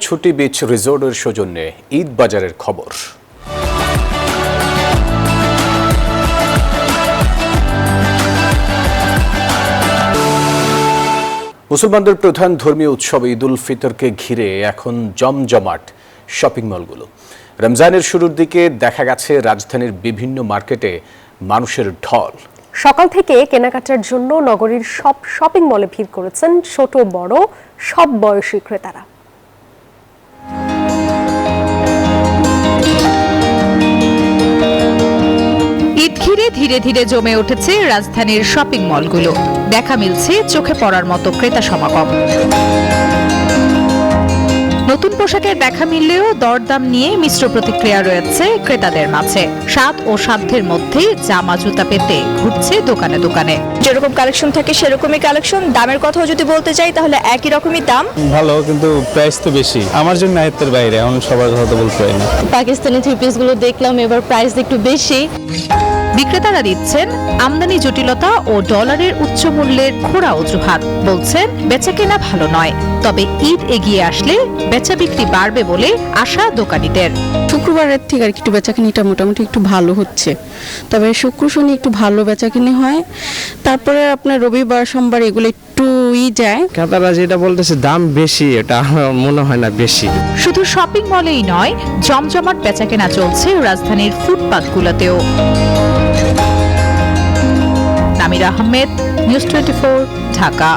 ছুটি বিচ রিসোর্টের সৌজন্যে ঈদ বাজারের খবর। মুসলমানদের প্রধান ধর্মীয় উৎসব ঈদ উল ফিতরকে ঘিরে এখন জমজমাট শপিং মলগুলো। রমজানের শুরুর দিকে দেখা গেছে রাজধানীর বিভিন্ন মার্কেটে মানুষের ঢল। সকাল থেকে কেনাকাটার জন্য নগরীর সব শপিং মলে ভিড় করেছেন ছোট বড় সব বয়সী ক্রেতারা। ঈদ ঘিরে ধীরে ধীরে জমে উঠেছে রাজধানীর শপিং মলগুলো। দেখা মিলছে চোখে পড়ার মতো ক্রেতা সমাগম। নতুন পোশাকের দেখা মিললেও দরদাম নিয়ে মিশ্র প্রতিক্রিয়া রয়েছে ক্রেতাদের মাঝে। স্বাদ ও সাধ্যের মধ্যে জামা জুতা পেতে ঘুরছে দোকানে দোকানে। যেরকম কালেকশন থাকে সেরকমই কালেকশন। দামের কথাও যদি বলতে চাই তাহলে একই রকমই দাম। ভালো, কিন্তু প্রাইস তো বেশি। আমার জন্য আয়ত্তের বাইরে, এখন সবার কথা তো বলতে পারি না। পাকিস্তানি থ্রি পিস গুলো দেখলাম, এবার প্রাইস একটু বেশি। বিক্রেতারা দিচ্ছেন আমদানি জটিলতা ও ডলারের উচ্চ মূল্যের খোড়া অজুহাত। বলছেন বেচাকেনা ভালো নয়, তবে ঈদ এগিয়ে আসলে বেচা বিক্রি বাড়বে বলে আশা দোকানীদের। শুক্রবারের থেকে আর একটু বেচাকেনিটা মোটামুটি একটু ভালো হচ্ছে, তবে শুক্র শনি একটু ভালো বেচাকেনি হয়। তারপরে আপনার রবিবার সোমবার এগুলো একটু যায়। ক্রেতারা যেটা বলতেছে দাম বেশি, এটা আমার মনে হয় না বেশি। শুধু শপিং মলেই নয়, জমজমাট বেচাকেনা চলছে রাজধানীর ফুটপাতগুলোতেও। নামির আহমেদ, নিউজ 24, ঢাকা।